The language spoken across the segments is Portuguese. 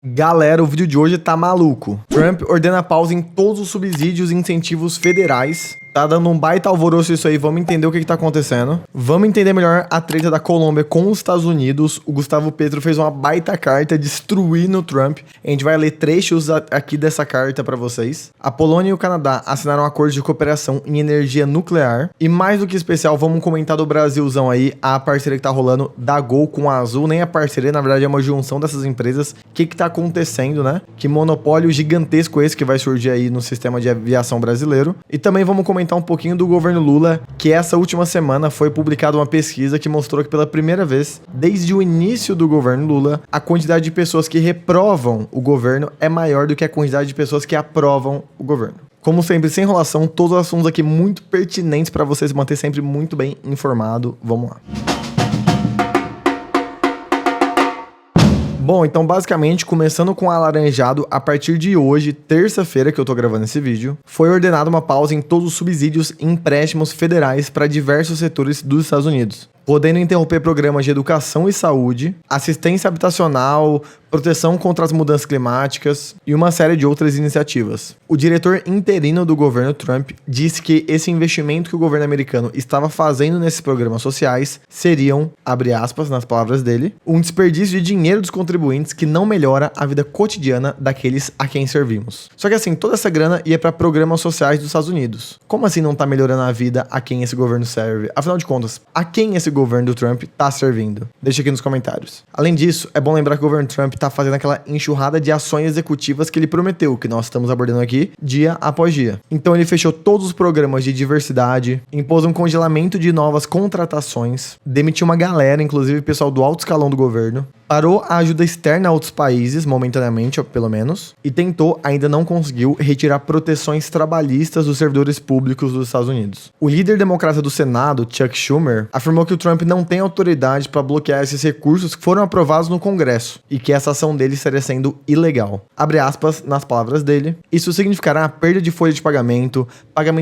Galera, o vídeo de hoje tá maluco. Trump ordena pausa em todos os subsídios e incentivos federais. Tá dando um baita alvoroço isso aí, vamos entender o que tá acontecendo. Vamos entender melhor a treta da Colômbia com os Estados Unidos. O Gustavo Petro fez uma baita carta destruindo o Trump. A gente vai ler trechos aqui dessa carta pra vocês. A Polônia e o Canadá assinaram um acordo de cooperação em energia nuclear. E mais do que especial, vamos comentar do Brasilzão aí, a parceria que tá rolando da Gol com a Azul. Nem a parceria, na verdade é uma junção dessas empresas. O que tá acontecendo, né? Que monopólio gigantesco esse que vai surgir aí no sistema de aviação brasileiro. E também vamos comentar um pouquinho do governo Lula, que essa última semana foi publicada uma pesquisa que mostrou que pela primeira vez, desde o início do governo Lula, a quantidade de pessoas que reprovam o governo é maior do que a quantidade de pessoas que aprovam o governo. Como sempre, sem enrolação, todos os assuntos aqui muito pertinentes para você se manter sempre muito bem informado. Vamos lá. Bom, então basicamente, começando com o alaranjado, a partir de hoje, terça-feira que eu tô gravando esse vídeo, foi ordenada uma pausa em todos os subsídios e empréstimos federais para diversos setores dos Estados Unidos, podendo interromper programas de educação e saúde, assistência habitacional, proteção contra as mudanças climáticas e uma série de outras iniciativas. O diretor interino do governo Trump disse que esse investimento que o governo americano estava fazendo nesses programas sociais seriam, abre aspas nas palavras dele, um desperdício de dinheiro dos contribuintes que não melhora a vida cotidiana daqueles a quem servimos. Só que assim, toda essa grana ia para programas sociais dos Estados Unidos. Como assim não tá melhorando a vida a quem esse governo serve? Afinal de contas, a quem esse governo do Trump tá servindo? Deixa aqui nos comentários. Além disso, é bom lembrar que o governo Trump tá fazendo aquela enxurrada de ações executivas que ele prometeu, que nós estamos abordando aqui dia após dia. Então ele fechou todos os programas de diversidade, impôs um congelamento de novas contratações, demitiu uma galera, inclusive pessoal do alto escalão do governo, parou a ajuda externa a outros países, momentaneamente, pelo menos, e tentou, ainda não conseguiu, retirar proteções trabalhistas dos servidores públicos dos Estados Unidos. O líder democrata do Senado, Chuck Schumer, afirmou que o Trump não tem autoridade para bloquear esses recursos que foram aprovados no Congresso e que essa ação dele estaria sendo ilegal. Abre aspas nas palavras dele. Isso significará a perda de folha de pagamento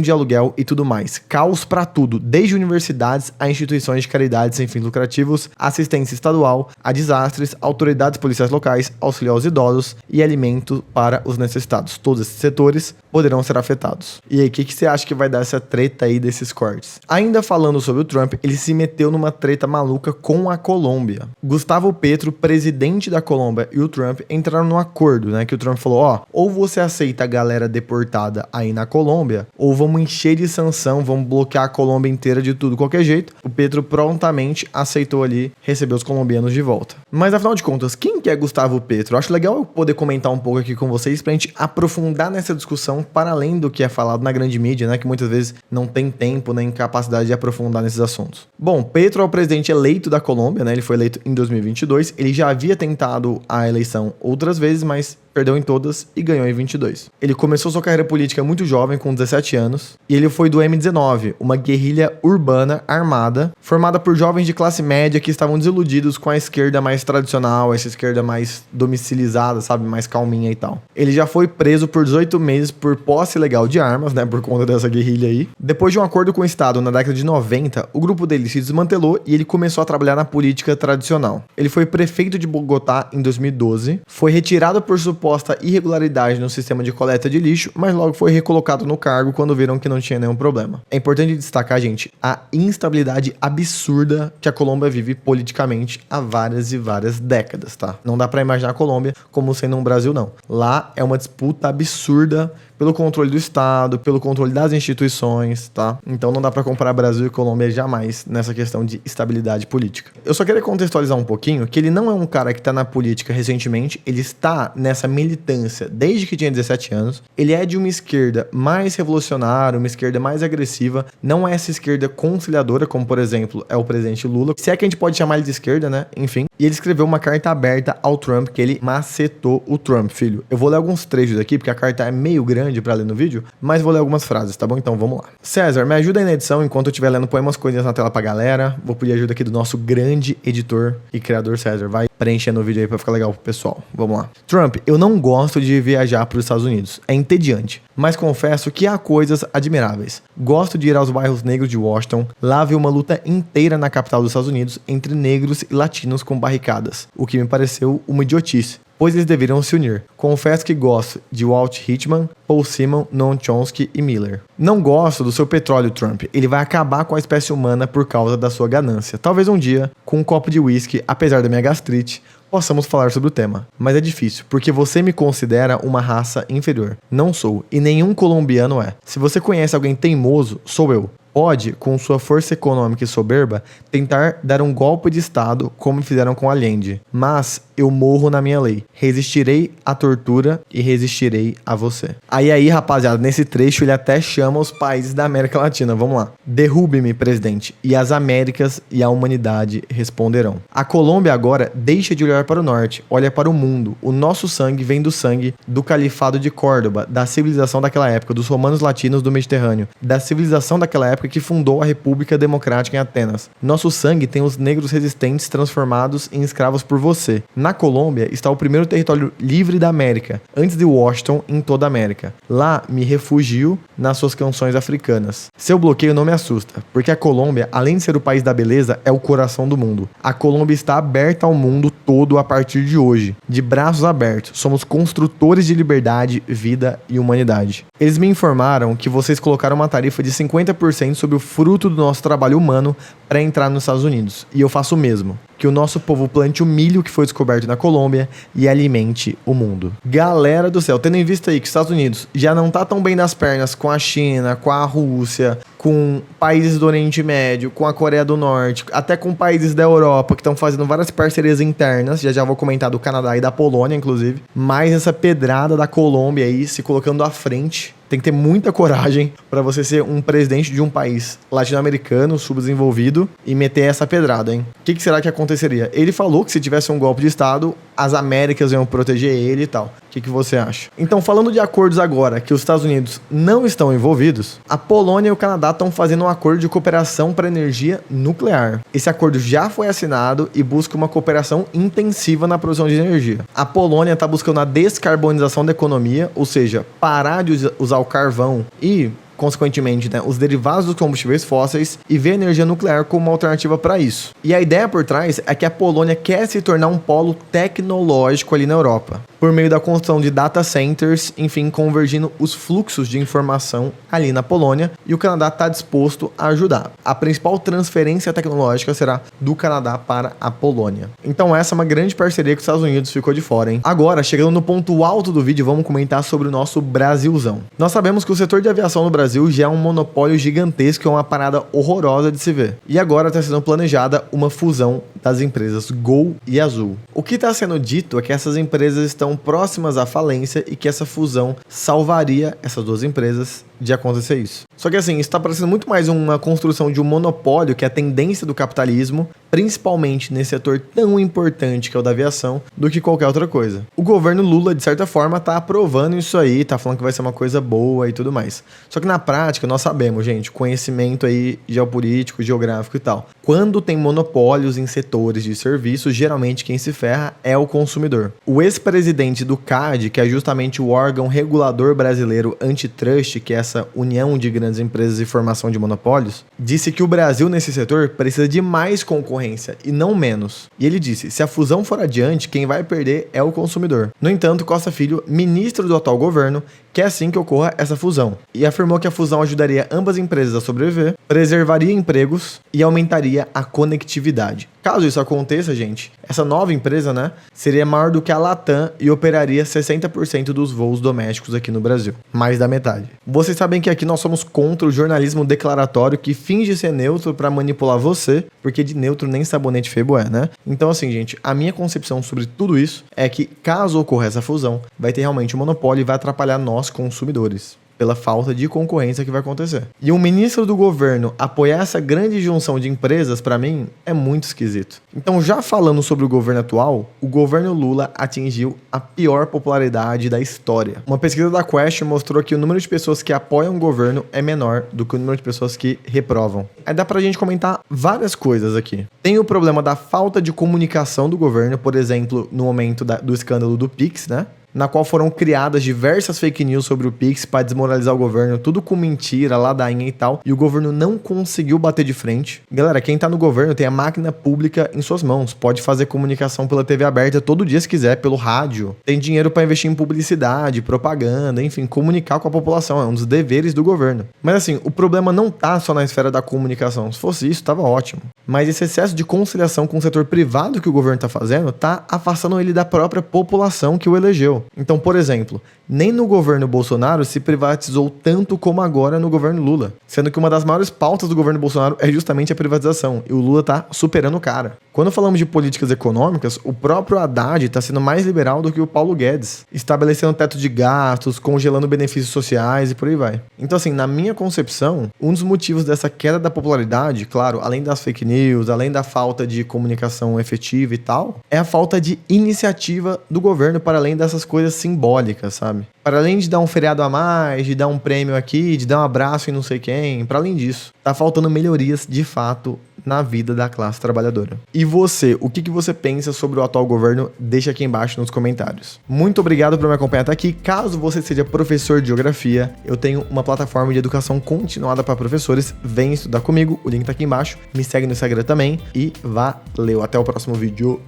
de aluguel e tudo mais. Caos para tudo, desde universidades a instituições de caridade sem fins lucrativos, assistência estadual, a desastres, autoridades policiais locais, auxílio aos idosos e alimento para os necessitados. Todos esses setores poderão ser afetados. E aí, o que você acha que vai dar essa treta aí desses cortes? Ainda falando sobre o Trump, ele se meteu numa treta maluca com a Colômbia. Gustavo Petro, presidente da Colômbia, e o Trump entraram num acordo, né? Que o Trump falou, ó, ou você aceita a galera deportada aí na Colômbia, ou vamos encher de sanção, vamos bloquear a Colômbia inteira de tudo, qualquer jeito. O Petro prontamente aceitou ali receber os colombianos de volta. Mas afinal de contas, quem que é Gustavo Petro? Eu acho legal eu poder comentar um pouco aqui com vocês pra gente aprofundar nessa discussão para além do que é falado na grande mídia, né? Que muitas vezes não tem tempo nem capacidade de aprofundar nesses assuntos. Bom, Petro é o presidente eleito da Colômbia, né? Ele foi eleito em 2022. Ele já havia tentado a eleição outras vezes, mas perdeu em todas e ganhou em 22. Ele começou sua carreira política muito jovem, com 17 anos, e ele foi do M19, uma guerrilha urbana armada, formada por jovens de classe média que estavam desiludidos com a esquerda mais tradicional, essa esquerda mais domicilizada, sabe, mais calminha e tal. Ele já foi preso por 18 meses por posse ilegal de armas, né, por conta dessa guerrilha aí. Depois de um acordo com o Estado na década de 90, o grupo dele se desmantelou e ele começou a trabalhar na política tradicional. Ele foi prefeito de Bogotá em 2012, foi retirado por suposta irregularidade no sistema de coleta de lixo, mas logo foi recolocado no cargo quando viram que não tinha nenhum problema. É importante destacar, gente, a instabilidade absurda que a Colômbia vive politicamente há várias e várias décadas, tá? Não dá pra imaginar a Colômbia como sendo um Brasil, não. Lá é uma disputa absurda pelo controle do Estado, pelo controle das instituições, tá? Então não dá pra comparar Brasil e Colômbia jamais nessa questão de estabilidade política. Eu só queria contextualizar um pouquinho que ele não é um cara que tá na política recentemente, ele está nessa militância desde que tinha 17 anos, ele é de uma esquerda mais revolucionária, uma esquerda mais agressiva, não é essa esquerda conciliadora, como por exemplo é o presidente Lula, se é que a gente pode chamar ele de esquerda, né? Enfim. E ele escreveu uma carta aberta ao Trump, que ele macetou o Trump, filho. Eu vou ler alguns trechos aqui, porque a carta é meio grande pra ler no vídeo, mas vou ler algumas frases, tá bom? Então vamos lá. César, me ajuda aí na edição enquanto eu estiver lendo, põe umas coisinhas na tela pra galera. Vou pedir ajuda aqui do nosso grande editor e criador César. Vai preenchendo o vídeo aí pra ficar legal pro pessoal. Vamos lá. Trump, eu não gosto de viajar pros Estados Unidos. É entediante. Mas confesso que há coisas admiráveis. Gosto de ir aos bairros negros de Washington. Lá vi uma luta inteira na capital dos Estados Unidos entre negros e latinos com barricadas, o que me pareceu uma idiotice. pois eles deveriam se unir. Confesso que gosto de Walt Whitman, Paul Simon, Noam Chomsky e Miller. Não gosto do seu petróleo, Trump. Ele vai acabar com a espécie humana por causa da sua ganância. Talvez um dia, com um copo de uísque, apesar da minha gastrite, possamos falar sobre o tema. Mas é difícil, porque você me considera uma raça inferior. Não sou, e nenhum colombiano é. Se você conhece alguém teimoso, sou eu. Pode, com sua força econômica e soberba, tentar dar um golpe de Estado como fizeram com Allende. Mas eu morro na minha lei. Resistirei à tortura e resistirei a você. Aí, rapaziada, nesse trecho ele até chama os países da América Latina. Vamos lá. Derrube-me, presidente, e as Américas e a humanidade responderão. A Colômbia agora deixa de olhar para o norte, olha para o mundo. O nosso sangue vem do sangue do Califado de Córdoba, da civilização daquela época, dos romanos latinos do Mediterrâneo, da civilização daquela época que fundou a República Democrática em Atenas. Nosso sangue tem os negros resistentes transformados em escravos por você. Na Colômbia está o primeiro território livre da América, antes de Washington em toda a América. Lá me refugio nas suas canções africanas. Seu bloqueio não me assusta, porque a Colômbia, além de ser o país da beleza, é o coração do mundo. A Colômbia está aberta ao mundo todo a partir de hoje, de braços abertos. Somos construtores de liberdade, vida e humanidade. Eles me informaram que vocês colocaram uma tarifa de 50% sobre o fruto do nosso trabalho humano para entrar nos Estados Unidos. E eu faço o mesmo. Que o nosso povo plante o milho que foi descoberto na Colômbia e alimente o mundo. Galera do céu, tendo em vista aí que os Estados Unidos já não tá tão bem das pernas com a China, com a Rússia, com países do Oriente Médio, com a Coreia do Norte, até com países da Europa que estão fazendo várias parcerias internas, já vou comentar do Canadá e da Polônia, inclusive, mais essa pedrada da Colômbia aí se colocando à frente. Tem que ter muita coragem para você ser um presidente de um país latino-americano, subdesenvolvido, e meter essa pedrada, hein? O que será que aconteceria? Ele falou que se tivesse um golpe de Estado, as Américas iam proteger ele e tal. O que você acha? Então, falando de acordos agora que os Estados Unidos não estão envolvidos, a Polônia e o Canadá estão fazendo um acordo de cooperação para energia nuclear. Esse acordo já foi assinado e busca uma cooperação intensiva na produção de energia. A Polônia está buscando a descarbonização da economia, ou seja, parar de usar o carvão e, consequentemente, né, os derivados dos combustíveis fósseis e ver a energia nuclear como uma alternativa para isso. E a ideia por trás é que a Polônia quer se tornar um polo tecnológico ali na Europa, por meio da construção de data centers, enfim, convergindo os fluxos de informação ali na Polônia, e o Canadá está disposto a ajudar. A principal transferência tecnológica será do Canadá para a Polônia. Então essa é uma grande parceria que os Estados Unidos ficou de fora, hein? Agora, chegando no ponto alto do vídeo, vamos comentar sobre o nosso Brasilzão. Nós sabemos que o setor de aviação no Brasil já é um monopólio gigantesco, é uma parada horrorosa de se ver. E agora está sendo planejada uma fusão das empresas Gol e Azul. O que está sendo dito é que essas empresas estão próximas à falência e que essa fusão salvaria essas duas empresas de acontecer isso. Só que assim, isso está parecendo muito mais uma construção de um monopólio, que é a tendência do capitalismo, principalmente nesse setor tão importante que é o da aviação, do que qualquer outra coisa. O governo Lula, de certa forma, tá aprovando isso aí, tá falando que vai ser uma coisa boa e tudo mais. Só que na prática, nós sabemos, gente, conhecimento aí geopolítico, geográfico e tal. Quando tem monopólios em setores de serviços, geralmente quem se ferra é o consumidor. O ex-presidente do CAD, que é justamente o órgão regulador brasileiro antitrust, que é essa união de grandes empresas e formação de monopólios, disse que o Brasil nesse setor precisa de mais concorrência e não menos. E ele disse, se a fusão for adiante, quem vai perder é o consumidor. No entanto, Costa Filho, ministro do atual governo, quer assim que ocorra essa fusão, e afirmou que a fusão ajudaria ambas empresas a sobreviver, preservaria empregos e aumentaria a conectividade. Caso isso aconteça, gente, essa nova empresa, né, seria maior do que a Latam e operaria 60% dos voos domésticos aqui no Brasil. Mais da metade. Vocês sabem que aqui nós somos contra o jornalismo declaratório que finge ser neutro para manipular você, porque de neutro nem sabonete febo é, né? Então assim, gente, a minha concepção sobre tudo isso é que caso ocorra essa fusão, vai ter realmente um monopólio e vai atrapalhar nós consumidores, pela falta de concorrência que vai acontecer. E um ministro do governo apoiar essa grande junção de empresas, para mim, é muito esquisito. Então, já falando sobre o governo atual, o governo Lula atingiu a pior popularidade da história. Uma pesquisa da Quest mostrou que o número de pessoas que apoiam o governo é menor do que o número de pessoas que reprovam. Aí dá pra gente comentar várias coisas aqui. Tem o problema da falta de comunicação do governo, por exemplo, no momento do escândalo do Pix, né? na qual foram criadas diversas fake news sobre o Pix para desmoralizar o governo, tudo com mentira, ladainha e tal, e o governo não conseguiu bater de frente. Galera, quem tá no governo tem a máquina pública em suas mãos, pode fazer comunicação pela TV aberta todo dia se quiser, pelo rádio, tem dinheiro para investir em publicidade, propaganda, enfim, comunicar com a população, é um dos deveres do governo. Mas assim, o problema não tá só na esfera da comunicação, se fosse isso, tava ótimo. Mas esse excesso de conciliação com o setor privado que o governo tá fazendo, tá afastando ele da própria população que o elegeu. Então, por exemplo, nem no governo Bolsonaro se privatizou tanto como agora no governo Lula, sendo que uma das maiores pautas do governo Bolsonaro é justamente a privatização, e o Lula tá superando o cara. Quando falamos de políticas econômicas, o próprio Haddad está sendo mais liberal do que o Paulo Guedes, estabelecendo teto de gastos, congelando benefícios sociais e por aí vai. Então assim, na minha concepção, um dos motivos dessa queda da popularidade, claro, além das fake news, além da falta de comunicação efetiva e tal, é a falta de iniciativa do governo para além dessas coisas simbólicas, sabe? Para além de dar um feriado a mais, de dar um prêmio aqui, de dar um abraço em não sei quem, para além disso, tá faltando melhorias de fato na vida da classe trabalhadora. E você, o que você pensa sobre o atual governo? Deixa aqui embaixo nos comentários. Muito obrigado por me acompanhar até aqui. Caso você seja professor de geografia, eu tenho uma plataforma de educação continuada para professores. Vem estudar comigo, o link tá aqui embaixo. Me segue no Instagram também e valeu. Até o próximo vídeo.